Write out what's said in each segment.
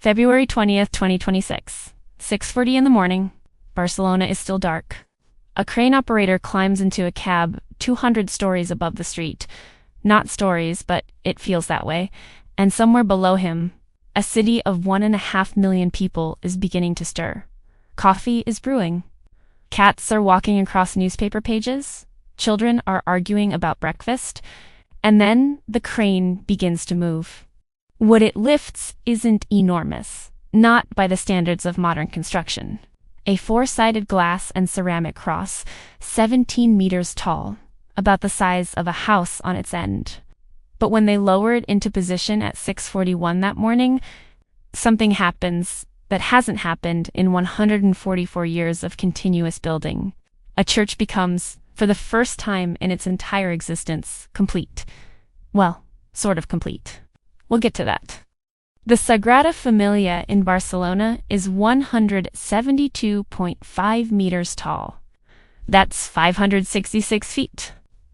February 20th, 2026. 6:40 in the morning. Barcelona is still dark. A crane operator climbs into a cab 200 stories above the street. Not stories, but it feels that way. And somewhere below him, a city of 1.5 million people is beginning to stir. Coffee is brewing. Cats are walking across newspaper pages. Children are arguing about breakfast. And then the crane begins to move. What it lifts isn't enormous, not by the standards of modern construction. A 4-sided glass and ceramic cross, 17 meters tall, about the size of a house on its end. But when they lower it into position at 6:41 that morning, something happens that hasn't happened in 144 years of continuous building. A church becomes, for the first time in its entire existence, complete. Well, sort of complete. We'll get to that. The Sagrada Família in Barcelona is 172.5 meters tall. That's 566 feet.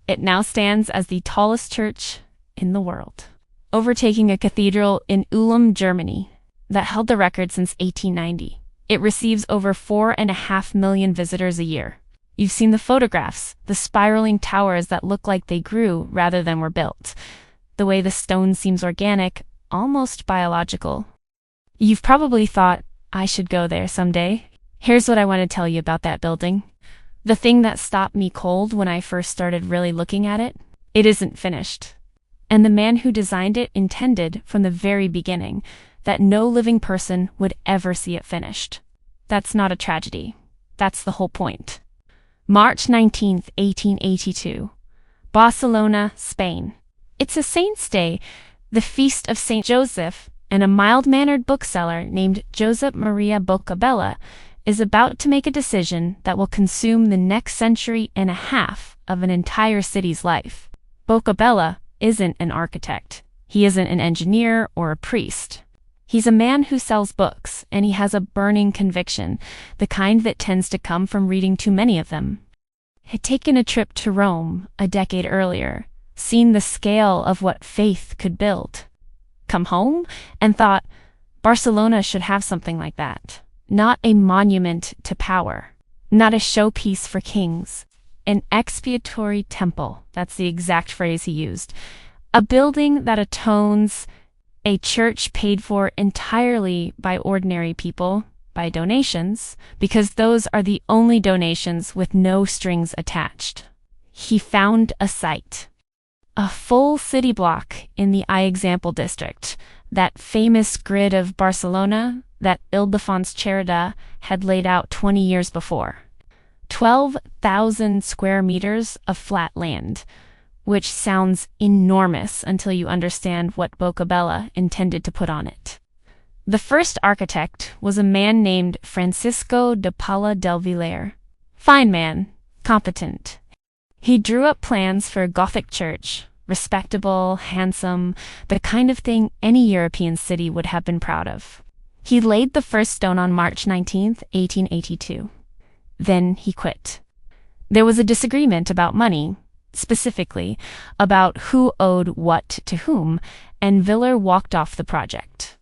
It now stands as the tallest church in the world, overtaking a cathedral in Ulm, Germany, that held the record since 1890. It receives over 4.5 million visitors a year. You've seen the photographs, the spiraling towers that look like they grew rather than were built. The way the stone seems organic, almost biological. You've probably thought, I should go there someday. Here's what I want to tell you about that building. The thing that stopped me cold when I first started really looking at it, it isn't finished. And the man who designed it intended from the very beginning that no living person would ever see it finished. That's not a tragedy. That's the whole point. March 19th, 1882. Barcelona, Spain. It's a saint's day, the feast of Saint Joseph, and a mild-mannered bookseller named Josep Maria Bocabella is about to make a decision that will consume the next century and a half of an entire city's life. Bocabella isn't an architect. He isn't an engineer or a priest. He's a man who sells books, and he has a burning conviction, the kind that tends to come from reading too many of them. He'd taken a trip to Rome a decade earlier, seen the scale of what faith could build, come home and thought Barcelona should have something like that. Not a monument to power, not a showpiece for kings, an expiatory temple, that's the exact phrase he used, a building that atones, a church paid for entirely by ordinary people, by donations, because those are the only donations with no strings attached. He found a site. A full city block in the I-Example district, that famous grid of Barcelona that Ildefons Chereda had laid out 20 years before. 12,000 square meters of flat land, which sounds enormous until you understand what Bocabella intended to put on it. The first architect was a man named Francisco de Paula del Villar. Fine man, competent. He drew up plans for a Gothic church, respectable, handsome, the kind of thing any European city would have been proud of. He laid the first stone on March 19th, 1882. Then he quit. There was a disagreement about money, specifically about who owed what to whom, and Villar walked off the project.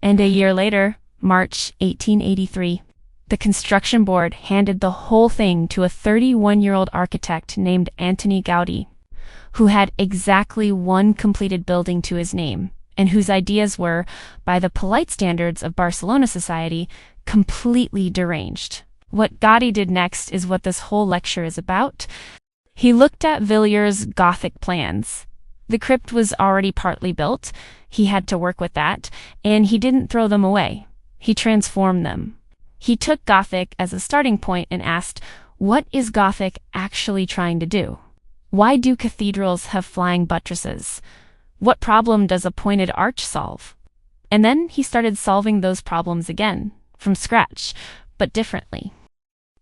And a year later, March 1883, the construction board handed the whole thing to a 31-year-old architect named Antoni Gaudí, who had exactly one completed building to his name, and whose ideas were, by the polite standards of Barcelona society, completely deranged. What Gaudí did next is what this whole lecture is about. He looked at Villar's Gothic plans. The crypt was already partly built. He had to work with that, and he didn't throw them away. He transformed them. He took Gothic as a starting point and asked, what is Gothic actually trying to do? Why do cathedrals have flying buttresses? What problem does a pointed arch solve? And then he started solving those problems again, from scratch, but differently.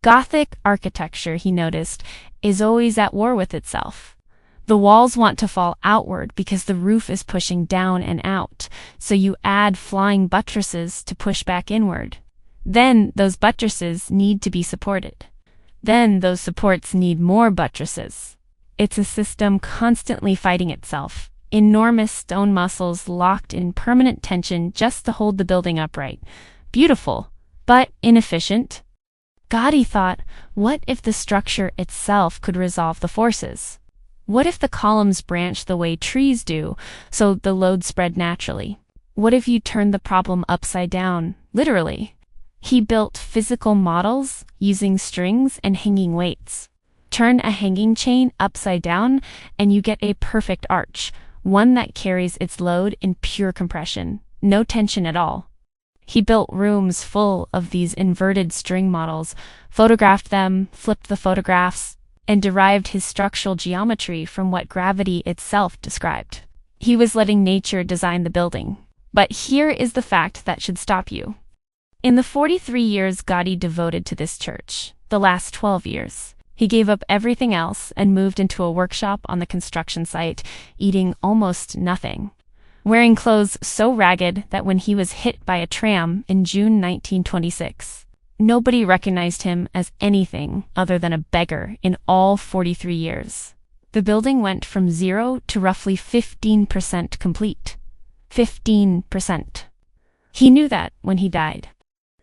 Gothic architecture, he noticed, is always at war with itself. The walls want to fall outward because the roof is pushing down and out, so you add flying buttresses to push back inward. Then those buttresses need to be supported. Then those supports need more buttresses. It's a system constantly fighting itself, enormous stone muscles locked in permanent tension just to hold the building upright. Beautiful, but inefficient. Gaudí thought, what if the structure itself could resolve the forces? What if the columns branch the way trees do, so the load spread naturally? What if you turned the problem upside down, literally? He built physical models using strings and hanging weights. Turn a hanging chain upside down, and you get a perfect arch, one that carries its load in pure compression, no tension at all. He built rooms full of these inverted string models, photographed them, flipped the photographs, and derived his structural geometry from what gravity itself described. He was letting nature design the building. But here is the fact that should stop you. In the 43 years Gaudí devoted to this church, the last 12 years, he gave up everything else and moved into a workshop on the construction site, eating almost nothing, wearing clothes so ragged that when he was hit by a tram in June 1926, nobody recognized him as anything other than a beggar in all 43 years. The building went from 0 to roughly 15% complete. 15%. He knew that when he died.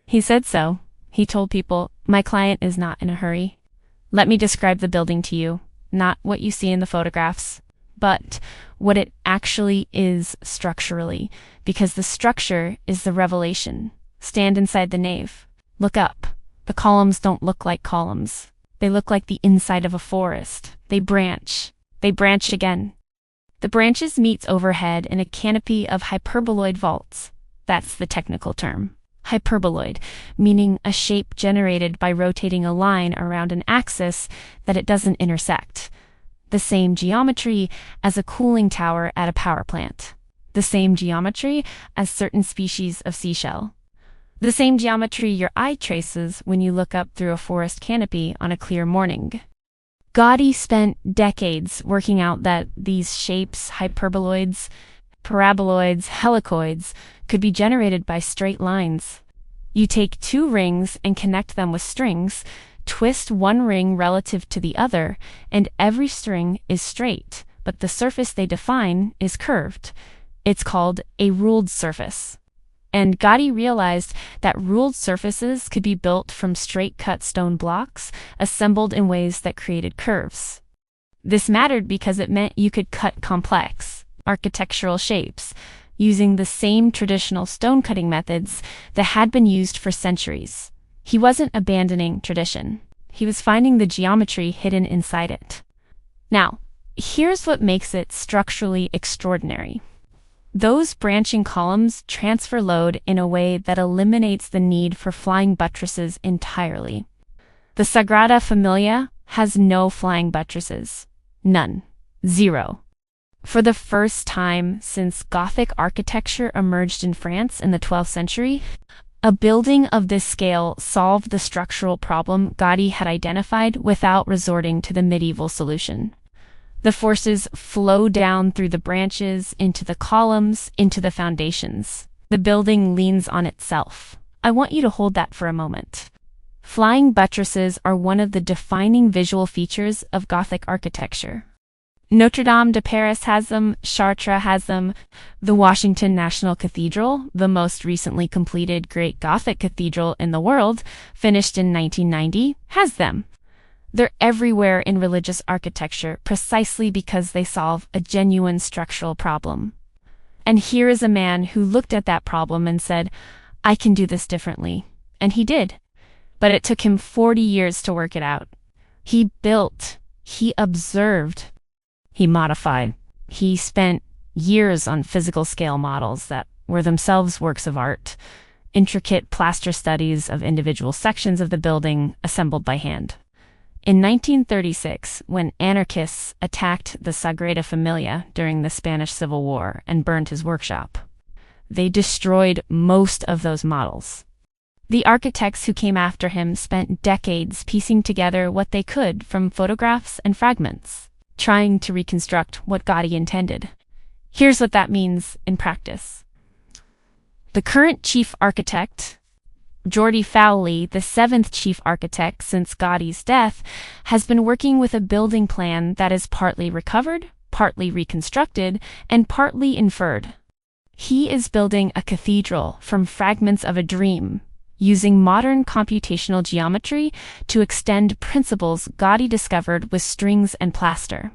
He said so. He told people, "My client is not in a hurry. Let me describe the building to you, not what you see in the photographs, but what it actually is structurally, because the structure is the revelation. Stand inside the nave. Look up. The columns don't look like columns. They look like the inside of a forest. They branch. They branch again. The branches meet overhead in a canopy of hyperboloid vaults. That's the technical term. Hyperboloid, meaning a shape generated by rotating a line around an axis that it doesn't intersect. The same geometry as a cooling tower at a power plant. The same geometry as certain species of seashell. The same geometry your eye traces when you look up through a forest canopy on a clear morning. Gaudí spent decades working out that these shapes, hyperboloids, paraboloids, helicoids, could be generated by straight lines. You take two rings and connect them with strings, twist one ring relative to the other, and every string is straight, but the surface they define is curved. It's called a ruled surface. And Gaudí realized that ruled surfaces could be built from straight-cut stone blocks, assembled in ways that created curves. This mattered because it meant you could cut complex, architectural shapes, using the same traditional stone-cutting methods that had been used for centuries. He wasn't abandoning tradition. He was finding the geometry hidden inside it. Now, here's what makes it structurally extraordinary. Those branching columns transfer load in a way that eliminates the need for flying buttresses entirely. The Sagrada Família has no flying buttresses. None. Zero. For the first time since Gothic architecture emerged in France in the 12th century, a building of this scale solved the structural problem Gaudí had identified without resorting to the medieval solution. The forces flow down through the branches, into the columns, into the foundations. The building leans on itself. I want you to hold that for a moment. Flying buttresses are one of the defining visual features of Gothic architecture. Notre Dame de Paris has them, Chartres has them, the Washington National Cathedral, the most recently completed great Gothic cathedral in the world, finished in 1990, has them. They're everywhere in religious architecture precisely because they solve a genuine structural problem. And here is a man who looked at that problem and said, I can do this differently. And he did. But it took him 40 years to work it out. He built, he observed, he modified. He spent years on physical scale models that were themselves works of art, intricate plaster studies of individual sections of the building assembled by hand. In 1936, when anarchists attacked the Sagrada Família during the Spanish Civil War and burned his workshop, they destroyed most of those models. The architects who came after him spent decades piecing together what they could from photographs and fragments, trying to reconstruct what Gaudí intended. Here's what that means in practice. The current chief architect, Jordi Fowley, the seventh chief architect since Gaudí's death, has been working with a building plan that is partly recovered, partly reconstructed and partly inferred. He is building a cathedral from fragments of a dream, using modern computational geometry to extend principles Gaudí discovered with strings and plaster.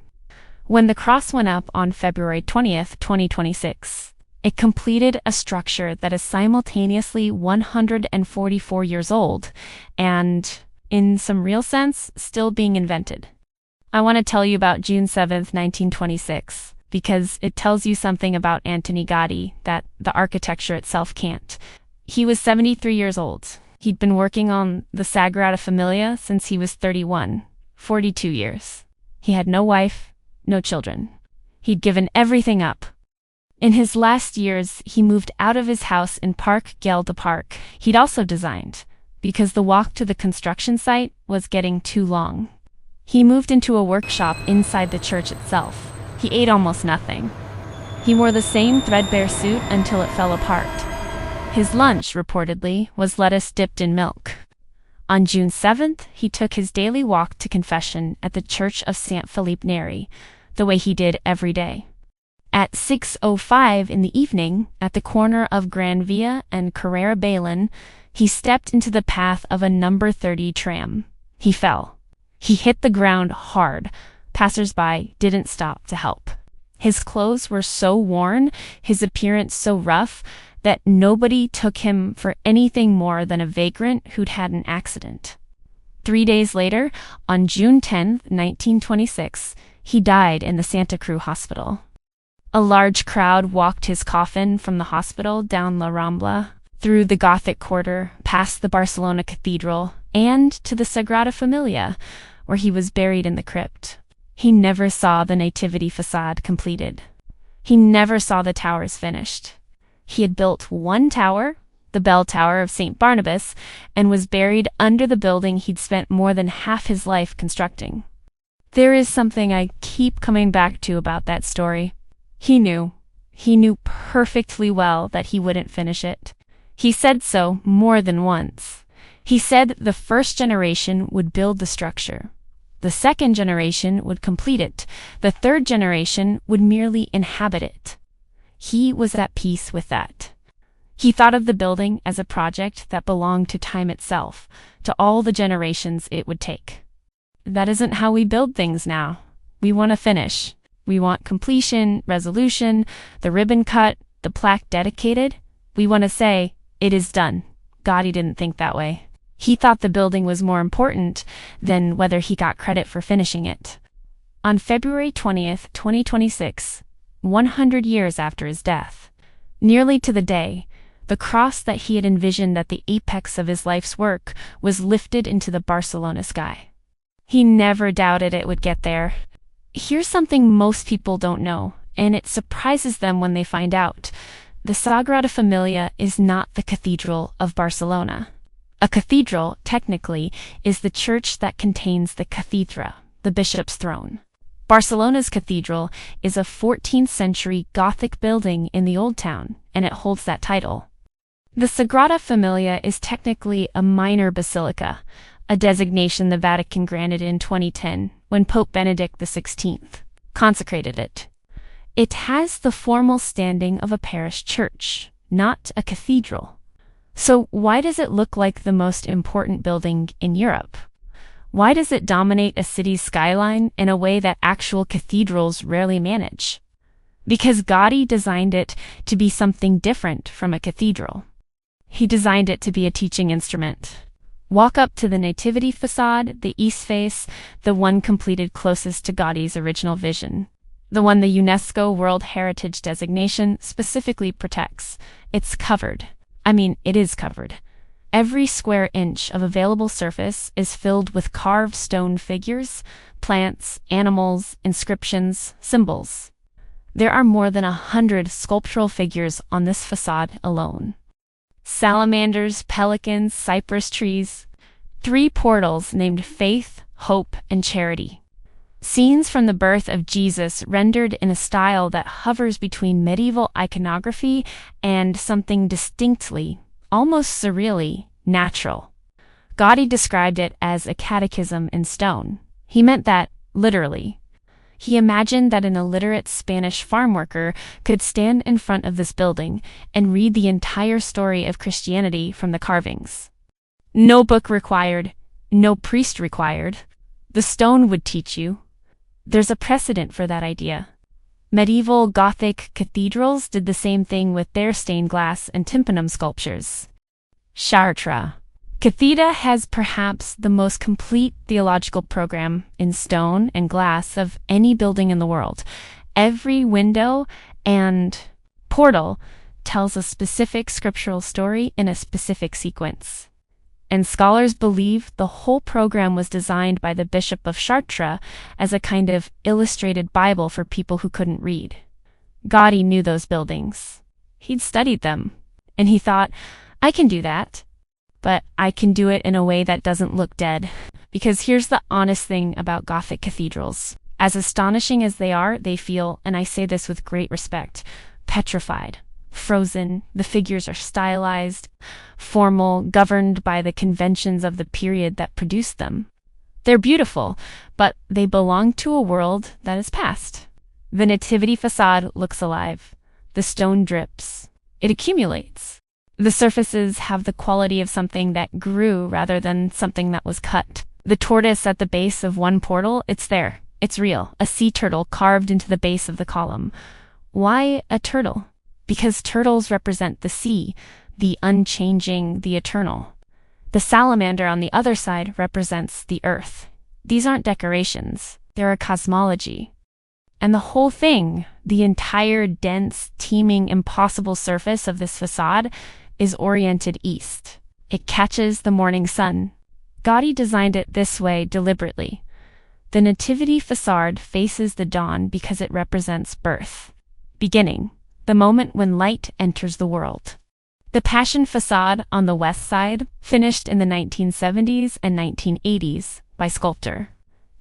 When the cross went up on February 20th, 2026, it completed a structure that is simultaneously 144 years old and, in some real sense, still being invented. I want to tell you about June 7th, 1926, because it tells you something about Antoni Gaudí that the architecture itself can't. He was 73 years old. He'd been working on the Sagrada Família since he was 31, 42 years. He had no wife, no children. He'd given everything up. In his last years, he moved out of his house in Parc Güell de Parc he'd also designed, because the walk to the construction site was getting too long. He moved into a workshop inside the church itself. He ate almost nothing. He wore the same threadbare suit until it fell apart. His lunch, reportedly, was lettuce dipped in milk. On June 7th, he took his daily walk to confession at the Church of St. Philippe Neri, the way he did every day. At 6:05 in the evening, at the corner of Gran Via and Carrera Bailén, he stepped into the path of a number 30 tram. He fell. He hit the ground hard. Passers-by didn't stop to help. His clothes were so worn, his appearance so rough, that nobody took him for anything more than a vagrant who'd had an accident. 3 days later, on June 10, 1926, he died in the Santa Cruz hospital. A large crowd walked his coffin from the hospital down La Rambla, through the Gothic quarter, past the Barcelona cathedral, and to the Sagrada Família, where he was buried in the crypt. He never saw the nativity facade completed. He never saw the towers finished. He had built one tower, the bell tower of St. Barnabas, and was buried under the building he'd spent more than half his life constructing. There is something I keep coming back to about that story. He knew perfectly well that he wouldn't finish it. He said so more than once. He said the first generation would build the structure. The second generation would complete it. The third generation would merely inhabit it. He was at peace with that. He thought of the building as a project that belonged to time itself, to all the generations it would take. That isn't how we build things now. We want to finish. We want completion, resolution, the ribbon cut, the plaque dedicated. We want to say, it is done. Gaudí didn't think that way. He thought the building was more important than whether he got credit for finishing it. On February 20th, 2026, 100 years after his death, nearly to the day, the cross that he had envisioned at the apex of his life's work was lifted into the Barcelona sky. He never doubted it would get there. Here's something most people don't know, and it surprises them when they find out. The Sagrada Família is not the Cathedral of Barcelona. A cathedral, technically, is the church that contains the cathedra, the bishop's throne. Barcelona's cathedral is a 14th century Gothic building in the Old Town, and it holds that title. The Sagrada Família is technically a minor basilica, a designation the Vatican granted in 2010 when Pope Benedict XVI consecrated it. It has the formal standing of a parish church, not a cathedral. So why does it look like the most important building in Europe? Why does it dominate a city's skyline in a way that actual cathedrals rarely manage? Because Gaudí designed it to be something different from a cathedral. He designed it to be a teaching instrument. Walk up to the Nativity facade, the east face, the one completed closest to Gaudí's original vision. The one the UNESCO World Heritage designation specifically protects. It's covered. It is covered. Every square inch of available surface is filled with carved stone figures, plants, animals, inscriptions, symbols. There are more than 100 sculptural figures on this facade alone. Salamanders, pelicans, cypress trees. 3 portals named Faith, Hope, and Charity. Scenes from the birth of Jesus rendered in a style that hovers between medieval iconography and something distinctly, almost surreally, natural. Gaudí described it as a catechism in stone. He meant that literally. He imagined that an illiterate Spanish farm worker could stand in front of this building and read the entire story of Christianity from the carvings. No book required, no priest required. The stone would teach you. There's a precedent for that idea. Medieval Gothic cathedrals did the same thing with their stained glass and tympanum sculptures. Chartres. Cathedra has perhaps the most complete theological program in stone and glass of any building in the world. Every window and portal tells a specific scriptural story in a specific sequence. And scholars believe the whole program was designed by the Bishop of Chartres as a kind of illustrated Bible for people who couldn't read. Gaudí knew those buildings. He'd studied them, and he thought, I can do that. But I can do it in a way that doesn't look dead. Because here's the honest thing about Gothic cathedrals. As astonishing as they are, they feel, and I say this with great respect, petrified, frozen. The figures are stylized, formal, governed by the conventions of the period that produced them. They're beautiful, but they belong to a world that is past. The nativity facade looks alive. The stone drips. It accumulates. The surfaces have the quality of something that grew rather than something that was cut. The tortoise at the base of one portal, it's there. It's real. A sea turtle carved into the base of the column. Why a turtle? Because turtles represent the sea, the unchanging, the eternal. The salamander on the other side represents the earth. These aren't decorations. They're a cosmology. And the whole thing, the entire dense, teeming, impossible surface of this facade, is oriented east. It catches the morning sun. Gaudí designed it this way deliberately. The nativity facade faces the dawn because it represents birth, beginning, the moment when light enters the world. The Passion facade on the west side, finished in the 1970s and 1980s by sculptor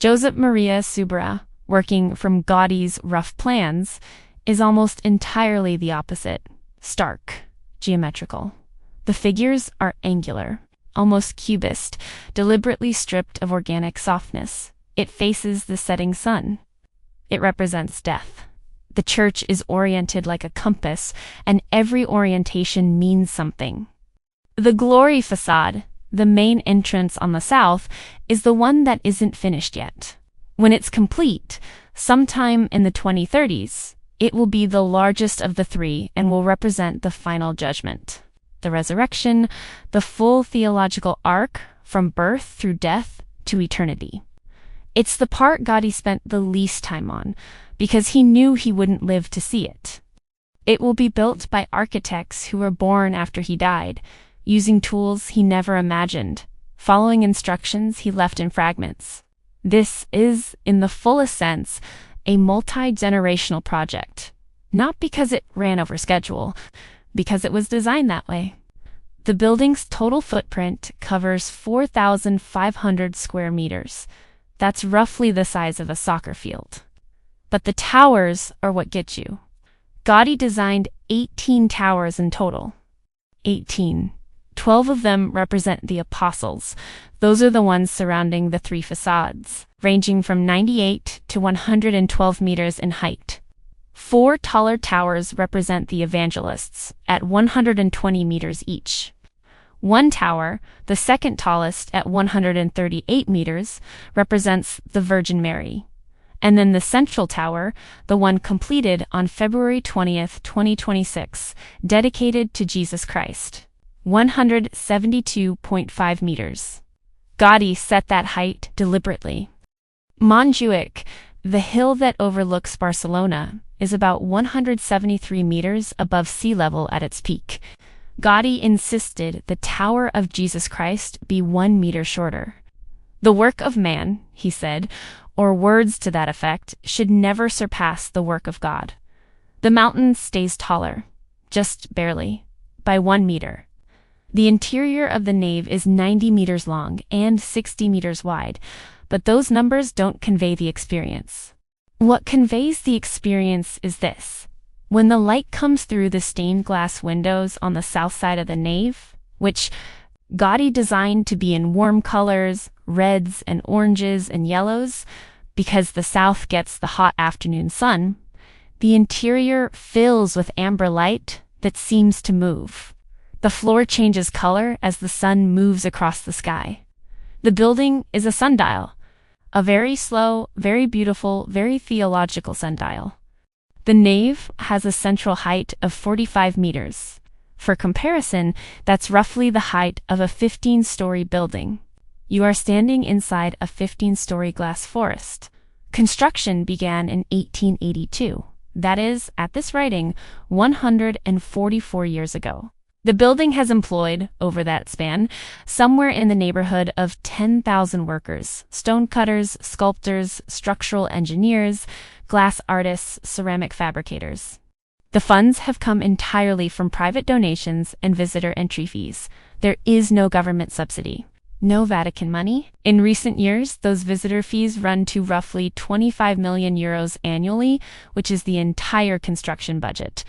Josep Maria Subirà, working from Gaudí's rough plans, is almost entirely the opposite, stark, geometrical. The figures are angular, almost cubist, deliberately stripped of organic softness. It faces the setting sun. It represents death. The church is oriented like a compass, and every orientation means something. The Glory facade, the main entrance on the south, is the one that isn't finished yet. When it's complete, sometime in the 2030s, it will be the largest of the three and will represent the final judgment, the resurrection, the full theological arc from birth through death to eternity. It's the part Gaudí spent the least time on, because he knew he wouldn't live to see it. It will be built by architects who were born after he died, using tools he never imagined, following instructions he left in fragments. This is, in the fullest sense, a multi-generational project. Not because it ran over schedule, because it was designed that way. The building's total footprint covers 4,500 square meters. That's roughly the size of a soccer field. But the towers are what get you. Gaudí designed 18 towers in total. 18. 12 of them represent the apostles. Those are the ones surrounding the three facades, ranging from 98 to 112 meters in height. 4 taller towers represent the evangelists, at 120 meters each. One tower, the second tallest at 138 meters, represents the Virgin Mary. And then the central tower, the one completed on February 20th, 2026, dedicated to Jesus Christ, 172.5 meters. Gaudí set that height deliberately. Montjuic, the hill that overlooks Barcelona, is about 173 meters above sea level at its peak. Gaudí insisted the Tower of Jesus Christ be 1 meter shorter. The work of man, he said, or words to that effect, should never surpass the work of God. The mountain stays taller, just barely, by 1 meter. The interior of the nave is 90 meters long and 60 meters wide, but those numbers don't convey the experience. What conveys the experience is this. When the light comes through the stained glass windows on the south side of the nave, which Gaudí designed to be in warm colors, reds and oranges and yellows, Because the south gets the hot afternoon sun, the interior fills with amber light that seems to move. The floor changes color as the sun moves across the sky. The building is a sundial, a very slow, very beautiful, very theological sundial. The nave has a central height of 45 meters. For comparison, that's roughly the height of a 15-story building. You are standing inside a 15-story glass forest. Construction began in 1882. That is, at this writing, 144 years ago. The building has employed, over that span, somewhere in the neighborhood of 10,000 workers, stonecutters, sculptors, structural engineers, glass artists, ceramic fabricators. The funds have come entirely from private donations and visitor entry fees. There is no government subsidy. No Vatican money. In recent years, those visitor fees run to roughly 25 million euros annually, which is the entire construction budget.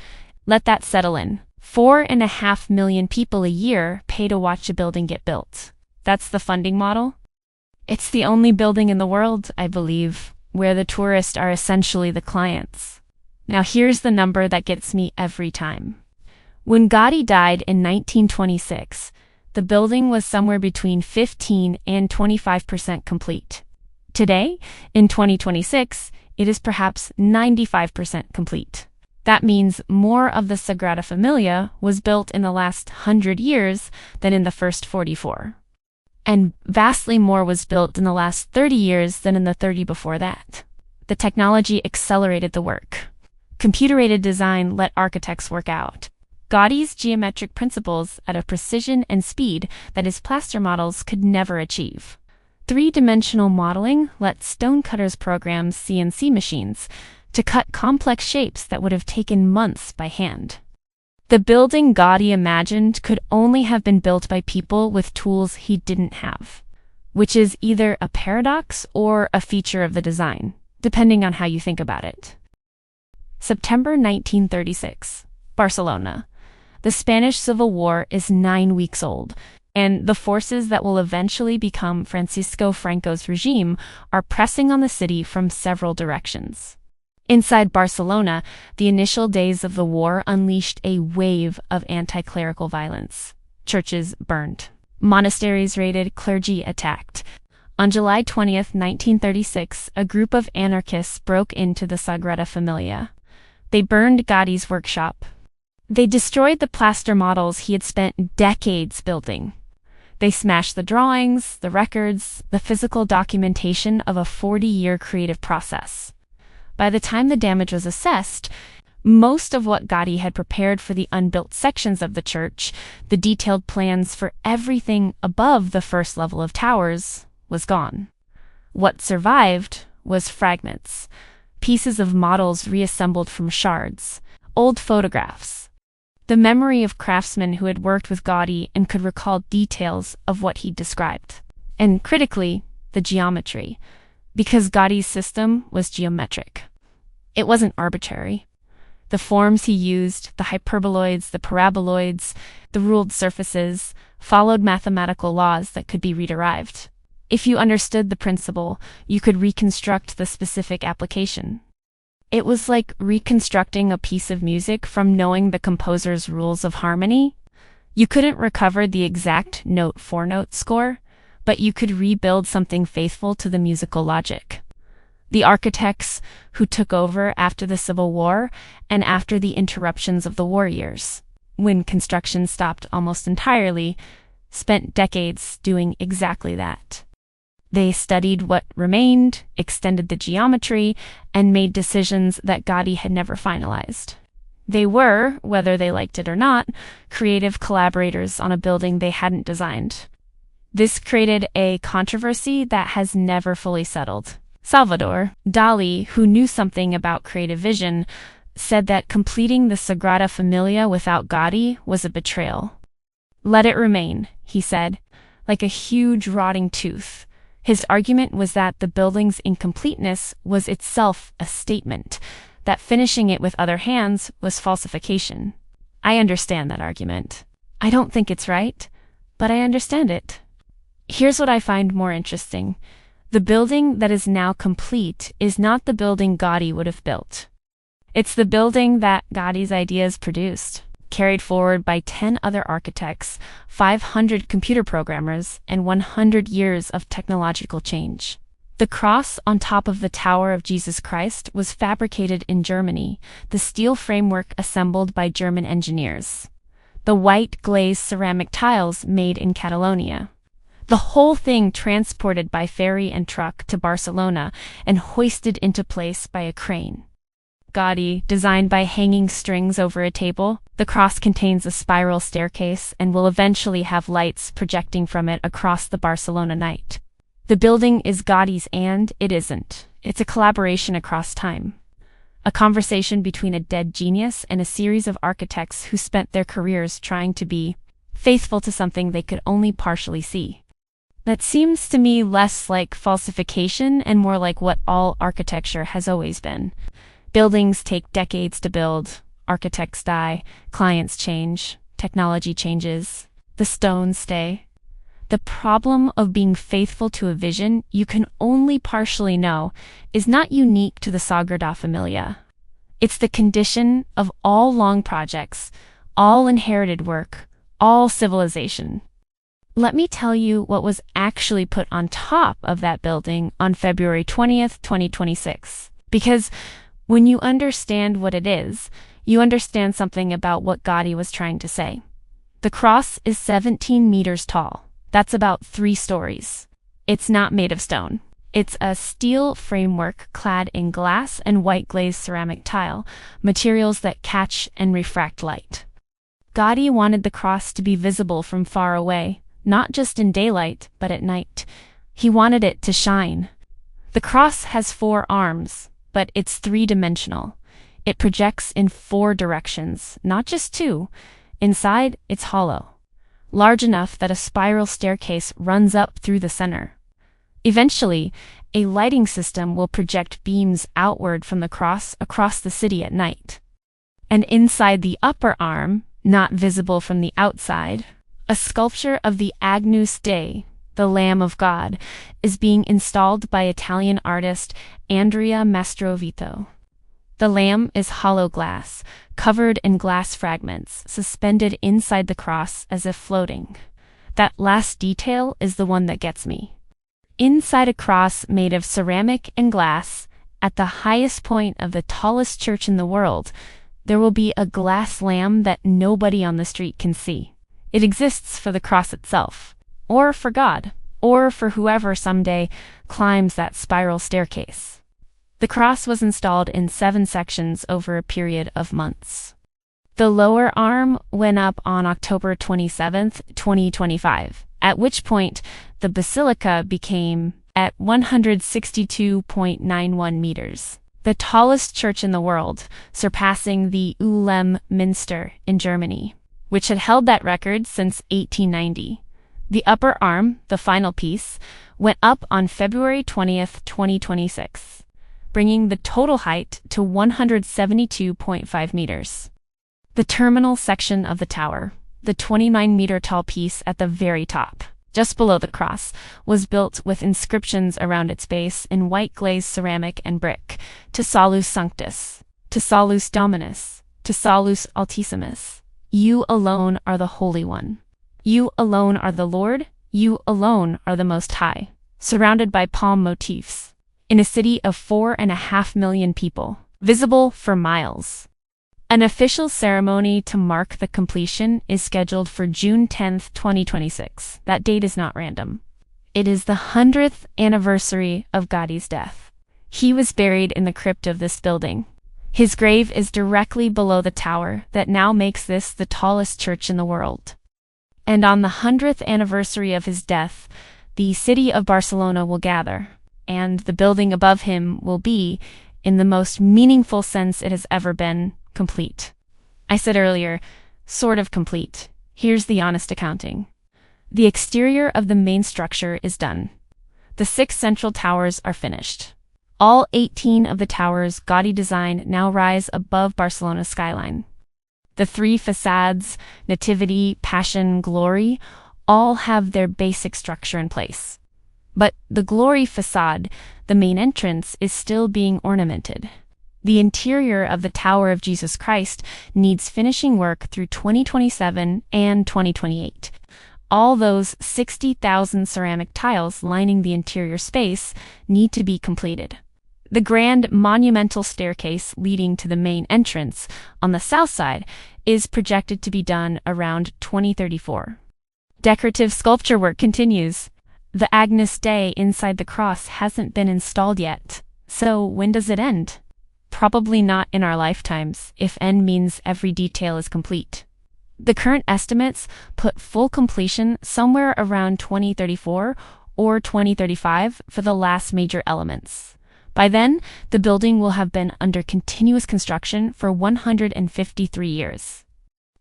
Let that settle in. 4.5 million people a year pay to watch a building get built. That's the funding model. It's the only building in the world, I believe, where the tourists are essentially the clients. Now here's the number that gets me every time. When Gaudí died in 1926, the building was somewhere between 15 and 25% complete. Today, in 2026, it is perhaps 95% complete. That means more of the Sagrada Família was built in the last 100 years than in the first 44. And vastly more was built in the last 30 years than in the 30 before that. The technology accelerated the work. Computer-aided design let architects work out Gaudí's geometric principles at a precision and speed that his plaster models could never achieve. Three-dimensional modeling let stonecutters program CNC machines to cut complex shapes that would have taken months by hand. The building Gaudí imagined could only have been built by people with tools he didn't have, which is either a paradox or a feature of the design, depending on how you think about it. September 1936, Barcelona. The Spanish Civil War is 9 weeks old, and the forces that will eventually become Francisco Franco's regime are pressing on the city from several directions. Inside Barcelona, the initial days of the war unleashed a wave of anti-clerical violence. Churches burned. Monasteries raided, clergy attacked. On July 20th, 1936, a group of anarchists broke into the Sagrada Família. They burned Gaudí's workshop. They destroyed the plaster models he had spent decades building. They smashed the drawings, the records, the physical documentation of a 40-year creative process. By the time the damage was assessed, most of what Gaudí had prepared for the unbuilt sections of the church, the detailed plans for everything above the first level of towers, was gone. What survived was fragments, pieces of models reassembled from shards, old photographs. The memory of craftsmen who had worked with Gaudí and could recall details of what he described. And critically, the geometry, because Gaudí's system was geometric. It wasn't arbitrary. The forms he used, the hyperboloids, the paraboloids, the ruled surfaces, followed mathematical laws that could be re-derived. If you understood the principle, you could reconstruct the specific application. It was like reconstructing a piece of music from knowing the composer's rules of harmony. You couldn't recover the exact note-for-note score, but you could rebuild something faithful to the musical logic. The architects who took over after the Civil War and after the interruptions of the war years, when construction stopped almost entirely, spent decades doing exactly that. They studied what remained, extended the geometry, and made decisions that Gaudí had never finalized. They were, whether they liked it or not, creative collaborators on a building they hadn't designed. This created a controversy that has never fully settled. Salvador Dalí, who knew something about creative vision, said that completing the Sagrada Família without Gaudí was a betrayal. "Let it remain," he said, like a huge rotting tooth. His argument was that the building's incompleteness was itself a statement, that finishing it with other hands was falsification. I understand that argument. I don't think it's right, but I understand it. Here's what I find more interesting. The building that is now complete is not the building Gaudí would have built. It's the building that Gaudí's ideas produced, carried forward by 10 other architects, 500 computer programmers, and 100 years of technological change. The cross on top of the Tower of Jesus Christ was fabricated in Germany, the steel framework assembled by German engineers. The white glazed ceramic tiles made in Catalonia. The whole thing transported by ferry and truck to Barcelona and hoisted into place by a crane. Gaudí designed by hanging strings over a table. The cross contains a spiral staircase and will eventually have lights projecting from it across the Barcelona night. The building is Gaudí's and it isn't. It's a collaboration across time. A conversation between a dead genius and a series of architects who spent their careers trying to be faithful to something they could only partially see. That seems to me less like falsification and more like what all architecture has always been. Buildings take decades to build, architects die, clients change, technology changes, the stones stay. The problem of being faithful to a vision you can only partially know is not unique to the Sagrada Familia. It's the condition of all long projects, all inherited work, all civilization. Let me tell you what was actually put on top of that building on February 20th, 2026. Because when you understand what it is, you understand something about what Gaudí was trying to say. The cross is 17 meters tall. That's about 3 stories. It's not made of stone. It's a steel framework clad in glass and white glazed ceramic tile, materials that catch and refract light. Gaudí wanted the cross to be visible from far away, not just in daylight, but at night. He wanted it to shine. The cross has 4 arms, but it's 3-dimensional. It projects in 4 directions, not just 2. Inside, it's hollow, large enough that a spiral staircase runs up through the center. Eventually, a lighting system will project beams outward from the cross across the city at night. And inside the upper arm, not visible from the outside, a sculpture of the Agnus Dei, the Lamb of God, is being installed by Italian artist Andrea Mastrovito. The lamb is hollow glass, covered in glass fragments, suspended inside the cross as if floating. That last detail is the one that gets me. Inside a cross made of ceramic and glass, at the highest point of the tallest church in the world, there will be a glass lamb that nobody on the street can see. It exists for the cross itself, or for God, or for whoever someday climbs that spiral staircase. The cross was installed in 7 sections over a period of months. The lower arm went up on October 27, 2025, at which point the basilica became at 162.91 meters, the tallest church in the world, surpassing the Ulm Minster in Germany, which had held that record since 1890. The upper arm, the final piece, went up on February 20th, 2026, bringing the total height to 172.5 meters. The terminal section of the tower, the 29-meter-tall piece at the very top, just below the cross, was built with inscriptions around its base in white glazed ceramic and brick, To Salus Sanctus, To Salus Dominus, To Salus Altissimus. You alone are the Holy One. You alone are the Lord. You alone are the Most High. Surrounded by palm motifs, in a city of 4.5 million people, visible for miles. An official ceremony to mark the completion is scheduled for June 10, 2026. That date is not random. It is the 100th anniversary of Gaudí's death. He was buried in the crypt of this building. His grave is directly below the tower that now makes this the tallest church in the world. And on the 100th anniversary of his death, the city of Barcelona will gather, and the building above him will be, in the most meaningful sense it has ever been, complete. I said earlier, sort of complete. Here's the honest accounting. The exterior of the main structure is done. The 6 central towers are finished. All 18 of the towers Gaudí designed now rise above Barcelona's skyline. The 3 facades, Nativity, Passion, Glory, all have their basic structure in place. But the glory facade, the main entrance, is still being ornamented. The interior of the Tower of Jesus Christ needs finishing work through 2027 and 2028. All those 60,000 ceramic tiles lining the interior space need to be completed. The grand monumental staircase leading to the main entrance on the south side is projected to be done around 2034. Decorative sculpture work continues. The Agnus Dei inside the cross hasn't been installed yet. So when does it end? Probably not in our lifetimes, if end means every detail is complete. The current estimates put full completion somewhere around 2034 or 2035 for the last major elements. By then, the building will have been under continuous construction for 153 years.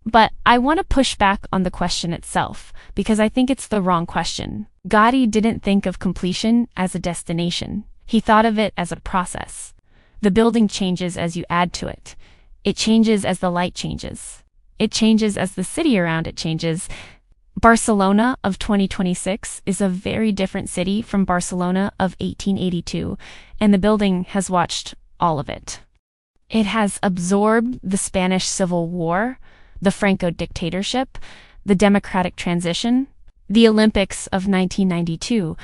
But I want to push back on the question itself, because I think it's the wrong question. Gaudí didn't think of completion as a destination. He thought of it as a process. The building changes as you add to it. It changes as the light changes. It changes as the city around it changes. Barcelona of 2026 is a very different city from Barcelona of 1882, and the building has watched all of it. It has absorbed the Spanish Civil War, the Franco dictatorship, the democratic transition, the Olympics of 1992,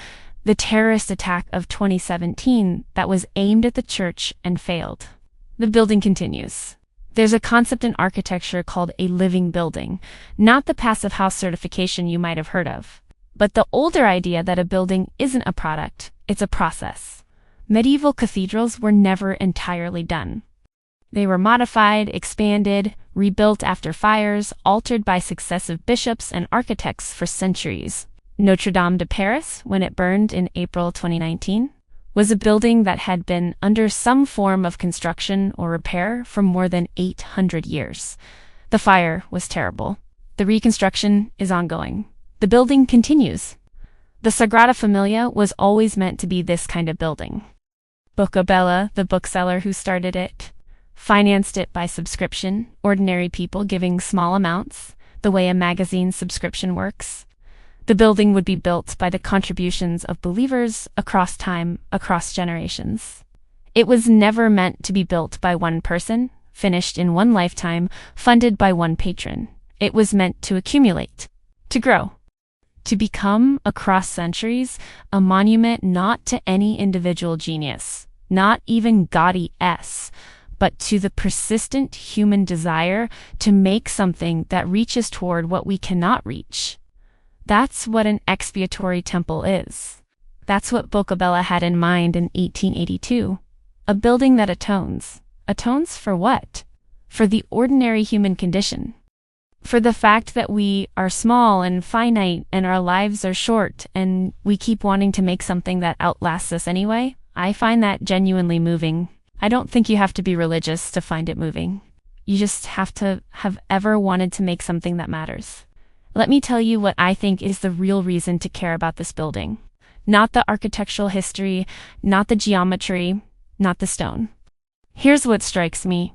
the terrorist attack of 2017 that was aimed at the church and failed. The building continues. There's a concept in architecture called a living building, not the passive house certification you might have heard of, but the older idea that a building isn't a product, it's a process. Medieval cathedrals were never entirely done. They were modified, expanded, rebuilt after fires, altered by successive bishops and architects for centuries. Notre Dame de Paris, when it burned in April 2019, was a building that had been under some form of construction or repair for more than 800 years. The fire was terrible. The reconstruction is ongoing. The building continues. The Sagrada Família was always meant to be this kind of building. Boccabella, the bookseller who started it, financed it by subscription, ordinary people giving small amounts, the way a magazine subscription works. The building would be built by the contributions of believers across time, across generations. It was never meant to be built by one person, finished in one lifetime, funded by one patron. It was meant to accumulate, to grow, to become, across centuries, a monument not to any individual genius, not even Gaudí's, but to the persistent human desire to make something that reaches toward what we cannot reach. That's what an expiatory temple is. That's what Boccabella had in mind in 1882. A building that atones. Atones for what? For the ordinary human condition. For the fact that we are small and finite and our lives are short and we keep wanting to make something that outlasts us anyway. I find that genuinely moving. I don't think you have to be religious to find it moving. You just have to have ever wanted to make something that matters. Let me tell you what I think is the real reason to care about this building. Not the architectural history, not the geometry, not the stone. Here's what strikes me.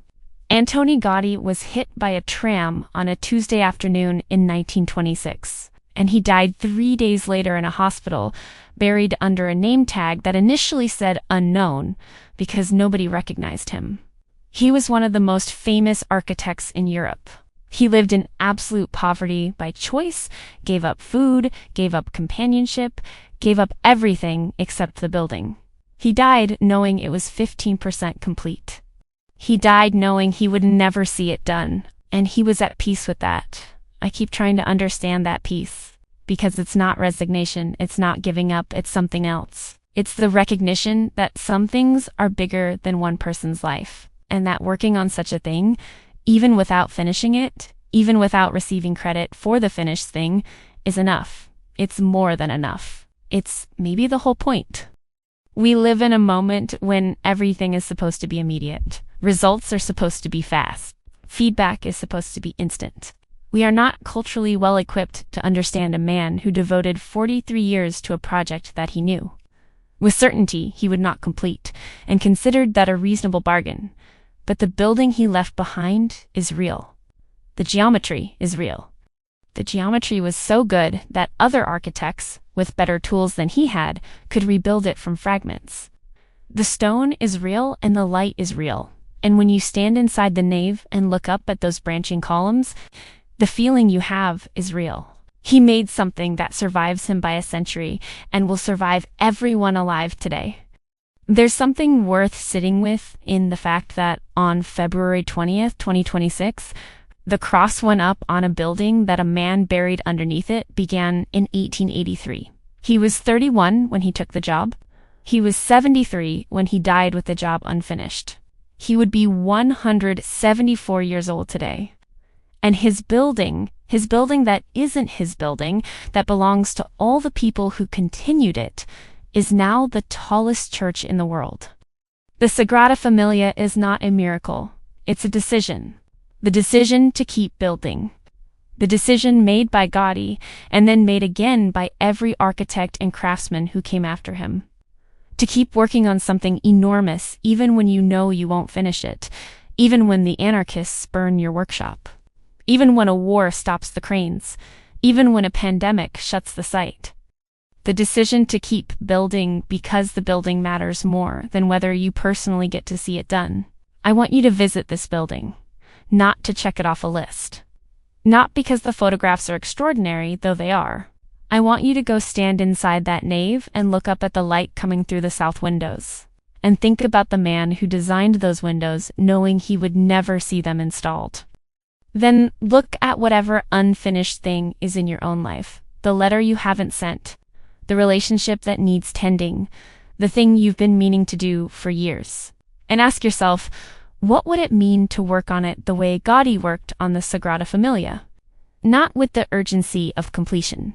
Antoni Gaudí was hit by a tram on a Tuesday afternoon in 1926, and he died 3 days later in a hospital, buried under a name tag that initially said unknown because nobody recognized him. He was one of the most famous architects in Europe. He lived in absolute poverty by choice, gave up food, gave up companionship, gave up everything except the building. He died knowing it was 15% complete. He died knowing he would never see it done, and he was at peace with that. I keep trying to understand that peace, because it's not resignation, it's not giving up, it's something else. It's the recognition that some things are bigger than one person's life, and that working on such a thing, even without finishing it, even without receiving credit for the finished thing, is enough. It's more than enough. It's maybe the whole point. We live in a moment when everything is supposed to be immediate. Results are supposed to be fast. Feedback is supposed to be instant. We are not culturally well equipped to understand a man who devoted 43 years to a project that he knew. With certainty, he would not complete, and considered that a reasonable bargain. But the building he left behind is real. The geometry is real. The geometry was so good that other architects, with better tools than he had, could rebuild it from fragments. The stone is real and the light is real. And when you stand inside the nave and look up at those branching columns, the feeling you have is real. He made something that survives him by a century and will survive everyone alive today. There's something worth sitting with in the fact that on February 20th, 2026, the cross went up on a building that a man buried underneath it began in 1883. He was 31 when he took the job. He was 73 when he died with the job unfinished. He would be 174 years old today. And his building that isn't his building, that belongs to all the people who continued it, is now the tallest church in the world. The Sagrada Familia is not a miracle. It's a decision. The decision to keep building. The decision made by Gaudí and then made again by every architect and craftsman who came after him. To keep working on something enormous even when you know you won't finish it, even when the anarchists burn your workshop, even when a war stops the cranes, even when a pandemic shuts the site. The decision to keep building because the building matters more than whether you personally get to see it done. I want you to visit this building, not to check it off a list. Not because the photographs are extraordinary, though they are. I want you to go stand inside that nave and look up at the light coming through the south windows. And think about the man who designed those windows knowing he would never see them installed. Then look at whatever unfinished thing is in your own life. The letter you haven't sent. The relationship that needs tending. The thing you've been meaning to do for years. And ask yourself, what would it mean to work on it the way Gaudí worked on the Sagrada Familia? Not with the urgency of completion.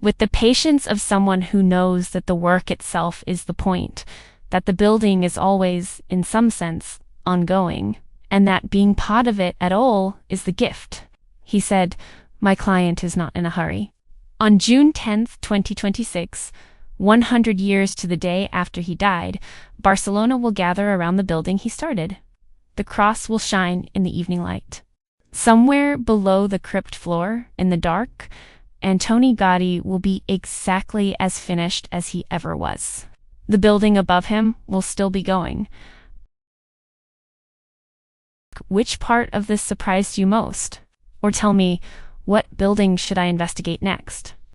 With the patience of someone who knows that the work itself is the point, that the building is always, in some sense, ongoing, and that being part of it at all is the gift. He said, "My client is not in a hurry." On June 10th, 2026, 100 years to the day after he died, Barcelona will gather around the building he started. The cross will shine in the evening light. Somewhere below the crypt floor, in the dark, Antoni Gaudí will be exactly as finished as he ever was. The building above him will still be going. Which part of this surprised you most? Or tell me, what building should I investigate next?